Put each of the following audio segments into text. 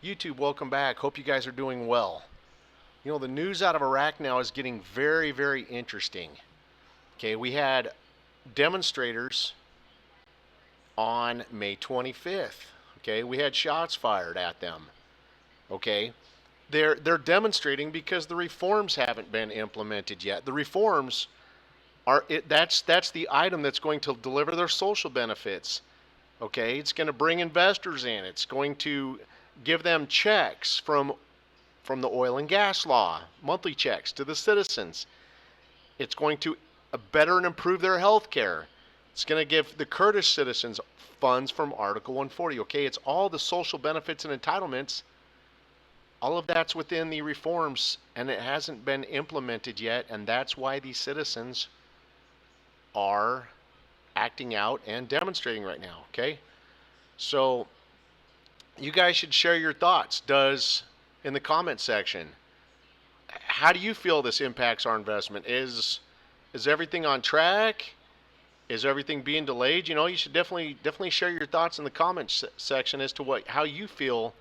YouTube, welcome back. Hope you guys are doing well. You know, the news out of Iraq now is getting very, very interesting. Okay, we had demonstrators on May 25th. Okay, we had shots fired at them. Okay, they're demonstrating because the reforms haven't been implemented yet. The reforms that's the item that's going to deliver their social benefits. Okay, it's going to bring investors in. It's going to give them checks from the oil and gas law, monthly checks to the citizens. It's going to better and improve their health care. It's going to give the Kurdish citizens funds from Article 140. Okay, it's all the social benefits and entitlements. All of that's within the reforms, and it hasn't been implemented yet, and that's why these citizens are acting out and demonstrating right now. Okay, so you guys should share your thoughts. In the comment section, how do you feel this impacts our investment? Is everything on track? Is everything being delayed? You know, you should definitely share your thoughts in the comments section as to how you feel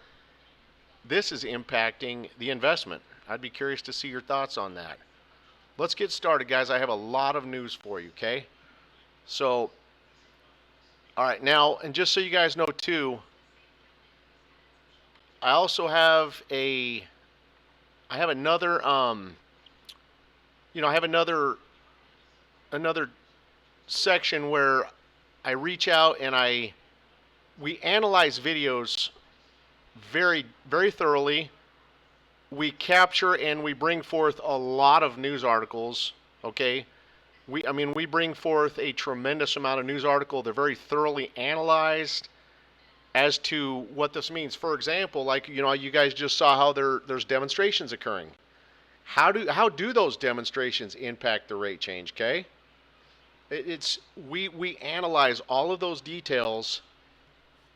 this is impacting the investment. I'd be curious to see your thoughts on that. Let's get started, guys. I have a lot of news for you, okay? So, all right, now, and just so you guys know too, I also have another I have another section where I reach out and we analyze videos very, very thoroughly. We capture and we bring forth a lot of news articles, okay? We bring forth a tremendous amount of news article. They're very thoroughly analyzed as to what this means. For example, like, you know, you guys just saw how there's demonstrations occurring. How do those demonstrations impact the rate change, okay? We analyze all of those details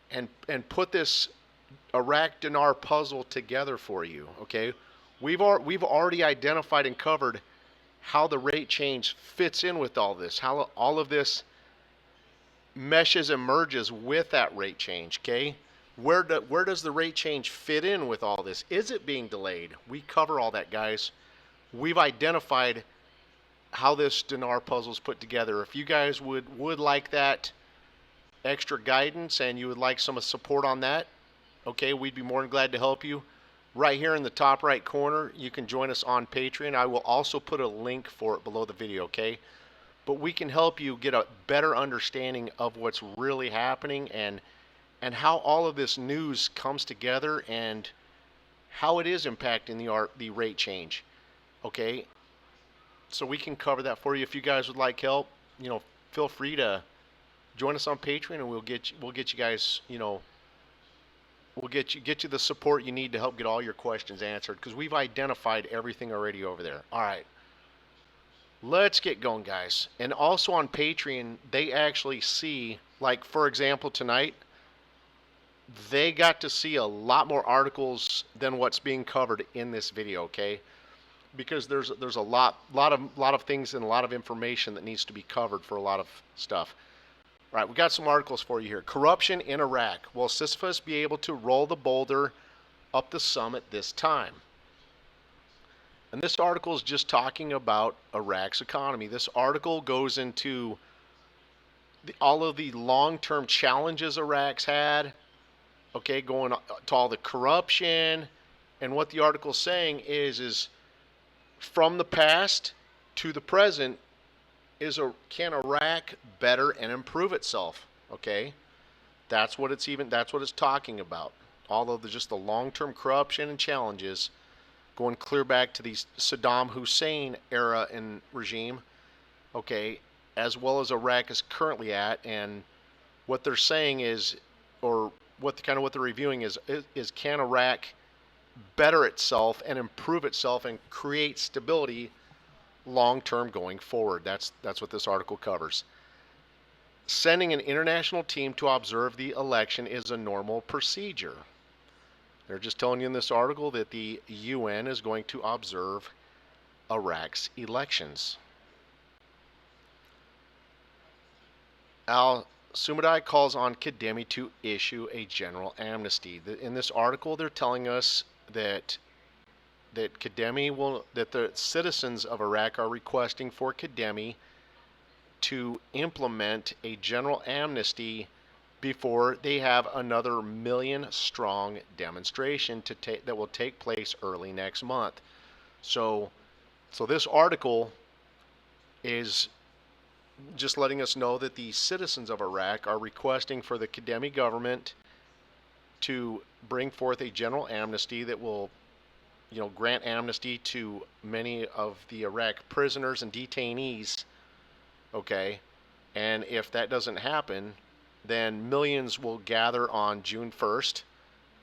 and put this Iraq dinar puzzle together for you, okay? We've already identified and covered how the rate change fits in with all this, how all of this meshes and merges with that rate change, okay? Where does the rate change fit in with all this? Is it being delayed? We cover all that, guys. We've identified how this dinar puzzle is put together. If you guys would like that extra guidance and you would like some support on that, okay, we'd be more than glad to help you. Right here in the top right corner, you can join us on Patreon. I will also put a link for it below the video, okay? But we can help you get a better understanding of what's really happening and how all of this news comes together and how it is impacting the rate change. Okay, so we can cover that for you. If you guys would like help, you know, feel free to join us on Patreon, and we'll get you guys, you know, we'll get you the support you need to help get all your questions answered, because we've identified everything already over there. All right, let's get going, guys. And also on Patreon, they actually see, like, for example, tonight, they got to see a lot more articles than what's being covered in this video, okay? Because there's a lot of things and a lot of information that needs to be covered for a lot of stuff. All right, we got some articles for you here. Corruption in Iraq. Will Sisyphus be able to roll the boulder up the summit this time? And this article is just talking about Iraq's economy. This article goes into all of the long-term challenges Iraq's had, okay, going to all the corruption. And what the article's saying is from the past to the present, can Iraq better and improve itself? Okay, that's what it's talking about. All of just the long-term corruption and challenges, going clear back to the Saddam Hussein era and regime. Okay, as well as Iraq is currently at, and what they're saying is, or what they're reviewing is can Iraq better itself and improve itself and create stability long term going forward. That's what this article covers. Sending an international team to observe the election is a normal procedure. They're just telling you in this article that the UN is going to observe Iraq's elections. Sumidai calls on Kademi to issue a general amnesty. In this article, they're telling us that that the citizens of Iraq are requesting for Kademi to implement a general amnesty before they have another million-strong demonstration that will take place early next month. So this article is just letting us know that the citizens of Iraq are requesting for the Kademi government to bring forth a general amnesty that will, grant amnesty to many of the Iraq prisoners and detainees. Okay, and if that doesn't happen, then millions will gather on June 1st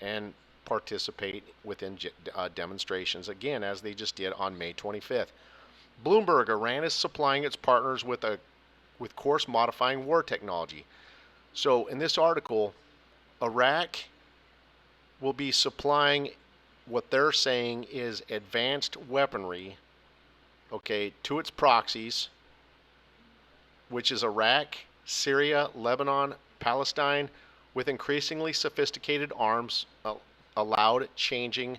and participate within demonstrations again, as they just did on May 25th. Bloomberg: Iran is supplying its partners with course modifying war technology. So in this article, Iraq will be supplying what they're saying is advanced weaponry, okay, to its proxies, which is Iraq, Syria, Lebanon, Palestine, with increasingly sophisticated arms allowed changing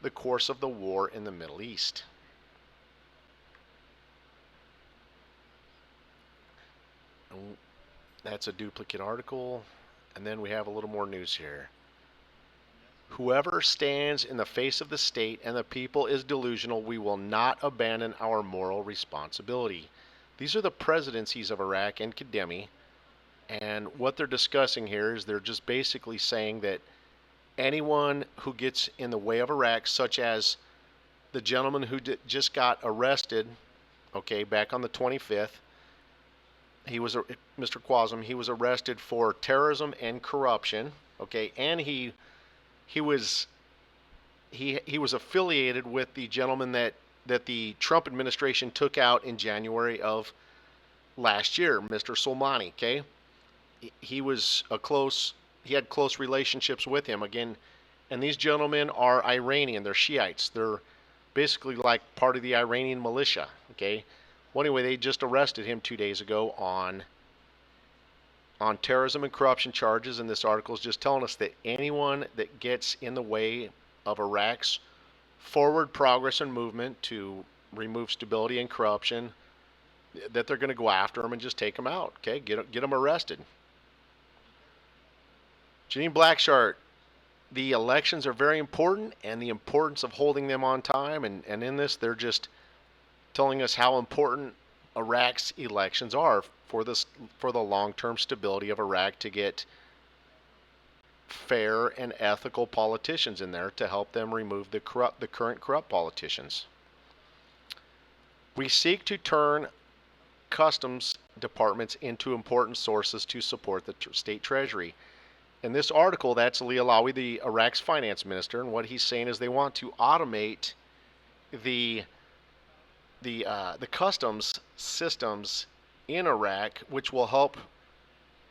the course of the war in the Middle East. That's a duplicate article. And then we have a little more news here. Whoever stands in the face of the state and the people is delusional. We will not abandon our moral responsibility. These are the presidencies of Iraq and Kademi. And what they're discussing here is they're just basically saying that anyone who gets in the way of Iraq, such as the gentleman who just got arrested, okay, back on the 25th, he was Mr. Quasem. He was arrested for terrorism and corruption, okay, and he was affiliated with the gentleman that the Trump administration took out in January of last year, Mr. Soleimani. Okay, he had close relationships with him again, and these gentlemen are Iranian. They're Shiites. They're basically like part of the Iranian militia. Okay. Well, anyway, they just arrested him 2 days ago on terrorism and corruption charges, and this article is just telling us that anyone that gets in the way of Iraq's forward progress and movement to remove stability and corruption, that they're going to go after them and just take them out. Okay, get them arrested. Janine Blacksheart: the elections are very important, and the importance of holding them on time. And in this, they're just telling us how important Iraq's elections are for the long-term stability of Iraq, to get fair and ethical politicians in there to help them remove the current corrupt politicians. We seek to turn customs departments into important sources to support the state treasury. In this article, that's Ali Alawi, the Iraq's finance minister, and what he's saying is they want to automate the customs systems in Iraq, which will help.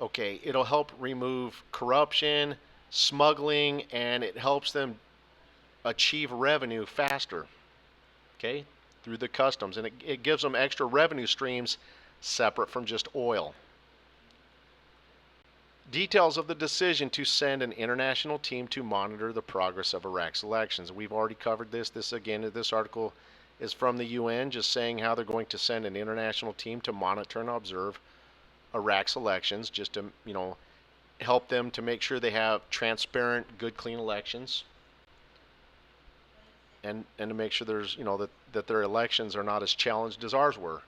Okay, it'll help remove corruption, smuggling, and it helps them achieve revenue faster. Okay, through the customs, and it gives them extra revenue streams separate from just oil. Details of the decision to send an international team to monitor the progress of Iraq's elections. We've already covered this. This article is from the UN, just saying how they're going to send an international team to monitor and observe Iraq's elections, just to, help them to make sure they have transparent, good, clean elections, and to make sure there's, that their elections are not as challenged as ours were.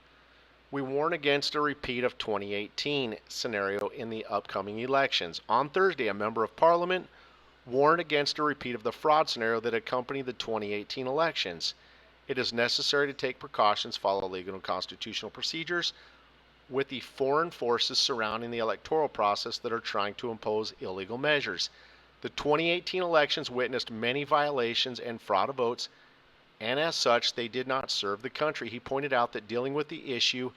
We warn against a repeat of 2018 scenario in the upcoming elections. On Thursday, a member of parliament warned against a repeat of the fraud scenario that accompanied the 2018 elections. It is necessary to take precautions, follow legal and constitutional procedures with the foreign forces surrounding the electoral process that are trying to impose illegal measures. The 2018 elections witnessed many violations and fraud of votes, and as such, they did not serve the country. He pointed out that dealing with the issue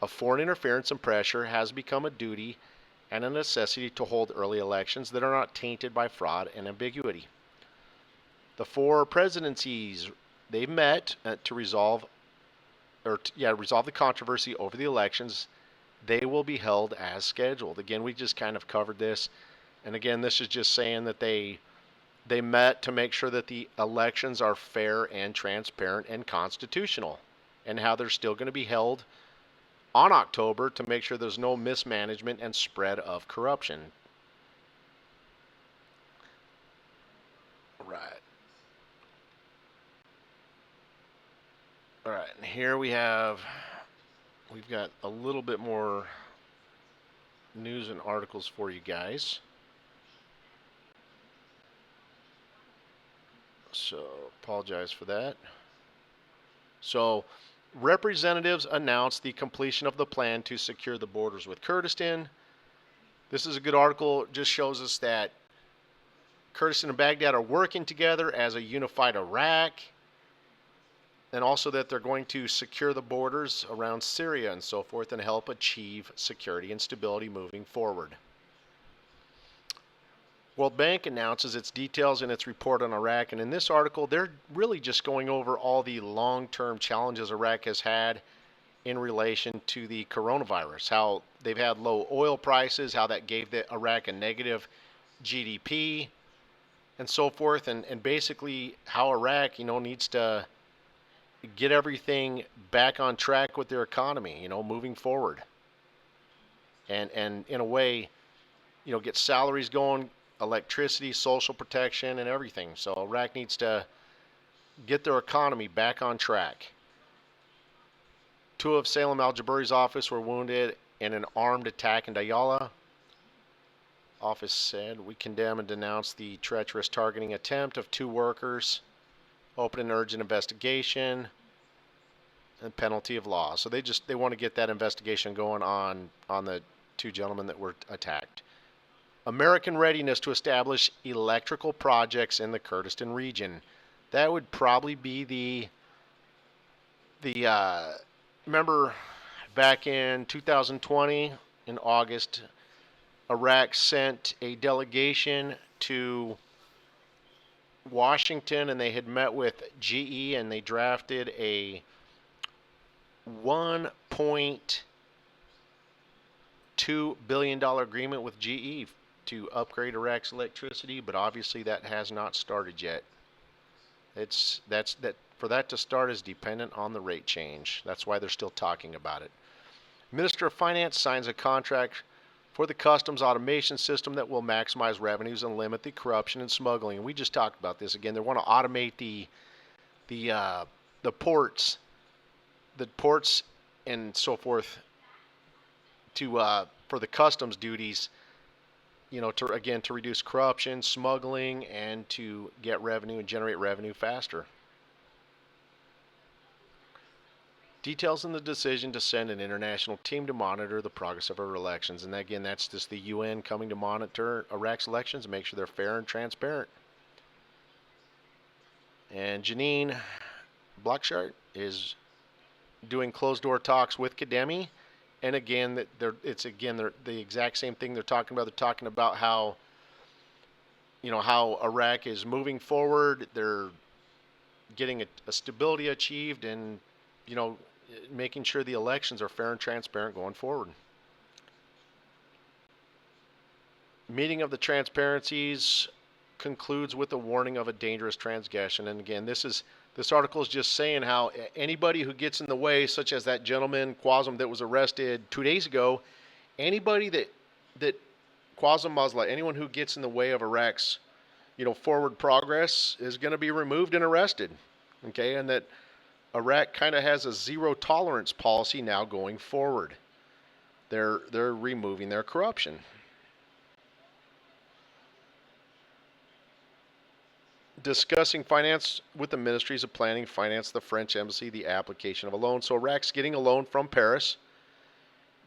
of foreign interference and pressure has become a duty and a necessity to hold early elections that are not tainted by fraud and ambiguity. The four presidencies, they've met to resolve the controversy over the elections. they will be held as scheduled. Again, we just kind of covered this. And again, this is just saying that they met to make sure that the elections are fair and transparent and constitutional, and how they're still going to be held on October to make sure there's no mismanagement and spread of corruption. Right. All right, and here we've got a little bit more news and articles for you guys. So, apologize for that. So, representatives announced the completion of the plan to secure the borders with Kurdistan. This is a good article. It just shows us that Kurdistan and Baghdad are working together as a unified Iraq, and also that they're going to secure the borders around Syria and so forth and help achieve security and stability moving forward. World Bank announces its details in its report on Iraq, and in this article, they're really just going over all the long-term challenges Iraq has had in relation to the coronavirus, how they've had low oil prices, how that gave Iraq a negative GDP, and so forth, and basically how Iraq, needs to get everything back on track with their economy, moving forward, and in a way, get salaries going, electricity, social protection, and everything. So Iraq needs to get their economy back on track. Two of Salem al-Jabari's office were wounded in an armed attack in Diyala. Office said, "We condemn and denounce the treacherous targeting attempt of two workers. Open an urgent investigation and penalty of law." So they want to get that investigation going on the two gentlemen that were attacked. American readiness to establish electrical projects in the Kurdistan region. That would probably be remember back in 2020 in August, Iraq sent a delegation to Washington, and they had met with GE, and they drafted a $1.2 billion agreement with GE to upgrade Iraq's electricity, but obviously that has not started yet. For that to start is dependent on the rate change. That's why they're still talking about it. Minister of Finance signs a contract for the customs automation system that will maximize revenues and limit the corruption and smuggling. And we just talked about this again. They want to automate the ports and so forth for the customs duties. To reduce corruption, smuggling, and to get revenue and generate revenue faster. Details in the decision to send an international team to monitor the progress of our elections. And again, that's just the UN coming to monitor Iraq's elections and make sure they're fair and transparent. And Janine Blockshart is doing closed-door talks with Kademi. And again, they're the exact same thing they're talking about. They're talking about how Iraq is moving forward. They're getting a stability achieved, and making sure the elections are fair and transparent going forward. Meeting of the transparencies concludes with a warning of a dangerous transgression. And again, this article is just saying how anybody who gets in the way, such as that gentleman Qasem that was arrested 2 days ago, anybody that Qasem Masla, anyone who gets in the way of Iraq's forward progress is going to be removed and arrested. Okay, and that Iraq kind of has a zero tolerance policy now going forward. They're removing their corruption. Discussing finance with the ministries of planning, finance, the French embassy, the application of a loan. So Iraq's getting a loan from Paris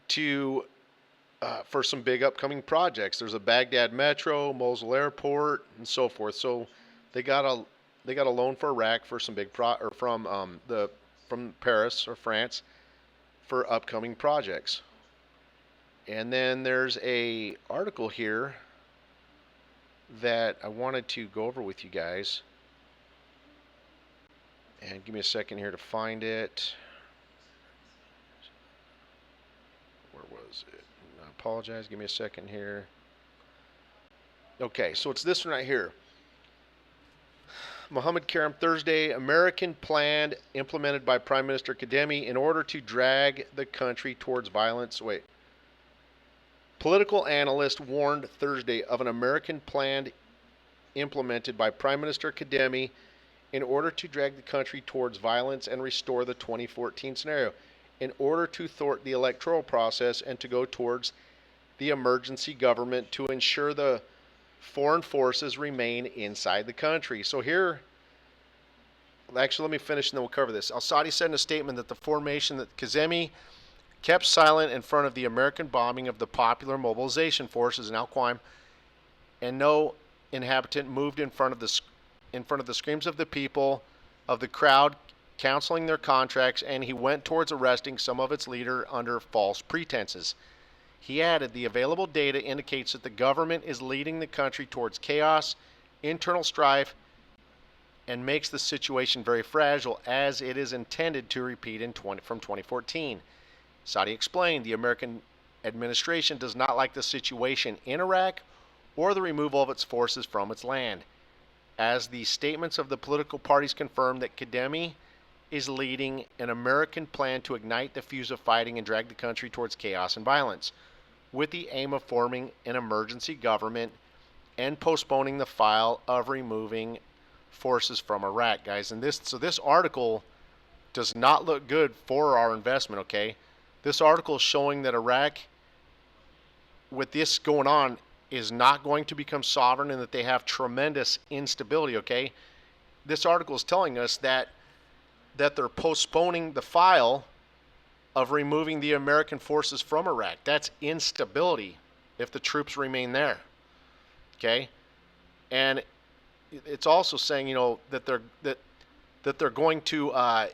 for some big upcoming projects. There's a Baghdad metro, Mosul airport, and so forth. So they got a loan for Iraq for some big from Paris or France for upcoming projects. And then there's a article here that I wanted to go over with you guys. And give me a second here to find it. Where was it? I apologize. Give me a second here. Okay, so it's this one right here. Mohammed Karim, Thursday, American plan implemented by Prime Minister Kademi in order to drag the country towards violence. Wait. Political analyst warned Thursday of an American plan implemented by Prime Minister Kademi in order to drag the country towards violence and restore the 2014 scenario, in order to thwart the electoral process and to go towards the emergency government to ensure the foreign forces remain inside the country. So here, actually, let me finish and then we'll cover this. Al-Sadi said in a statement that the formation that Kazemi kept silent in front of the American bombing of the Popular Mobilization Forces in Al-Qaim, and no inhabitant moved in front of the screams of the people, of the crowd canceling their contracts, and he went towards arresting some of its leader under false pretenses. He added, the available data indicates that the government is leading the country towards chaos, internal strife, and makes the situation very fragile, as it is intended to repeat from 2014. Sadi explained, the American administration does not like the situation in Iraq or the removal of its forces from its land, as the statements of the political parties confirm that Kademi is leading an American plan to ignite the fuse of fighting and drag the country towards chaos and violence, with the aim of forming an emergency government and postponing the file of removing forces from Iraq, guys. And this article does not look good for our investment, okay? This article is showing that Iraq, with this going on, is not going to become sovereign and that they have tremendous instability, okay? This article is telling us that they're postponing the file of removing the American forces from Iraq. That's instability if the troops remain there, okay? And it's also saying, that they're going to,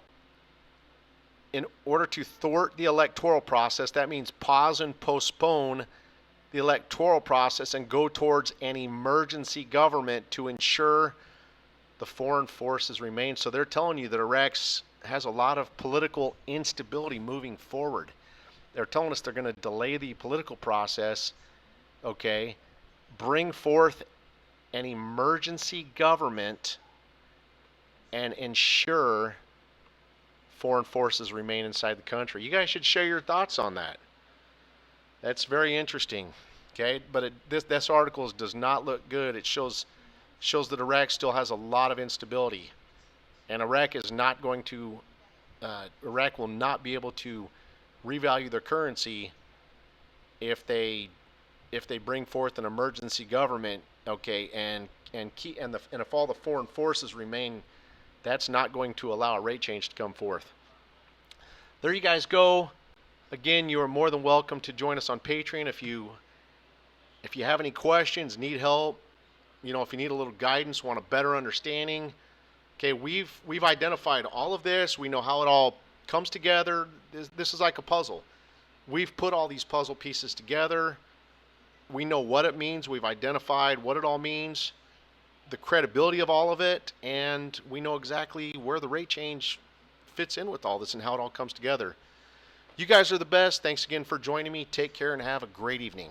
in order to thwart the electoral process, that means pause and postpone the electoral process and go towards an emergency government to ensure the foreign forces remain. So they're telling you that Iraq has a lot of political instability moving forward. They're telling us they're going to delay the political process, okay, bring forth an emergency government, and ensure foreign forces remain inside the country. You guys should share your thoughts on that. That's very interesting, okay? But this article does not look good. It shows that Iraq still has a lot of instability, and Iraq will not be able to revalue their currency if they bring forth an emergency government, okay, and if all the foreign forces remain, that's not going to allow a rate change to come forth. There you guys go. Again, you are more than welcome to join us on Patreon if you have any questions, need help, if you need a little guidance, want a better understanding. Okay, we've identified all of this. We know how it all comes together. This is like a puzzle. We've put all these puzzle pieces together. We know what it means. We've identified what it all means, the credibility of all of it, and we know exactly where the rate change fits in with all this and how it all comes together. You guys are the best. Thanks again for joining me. Take care and have a great evening.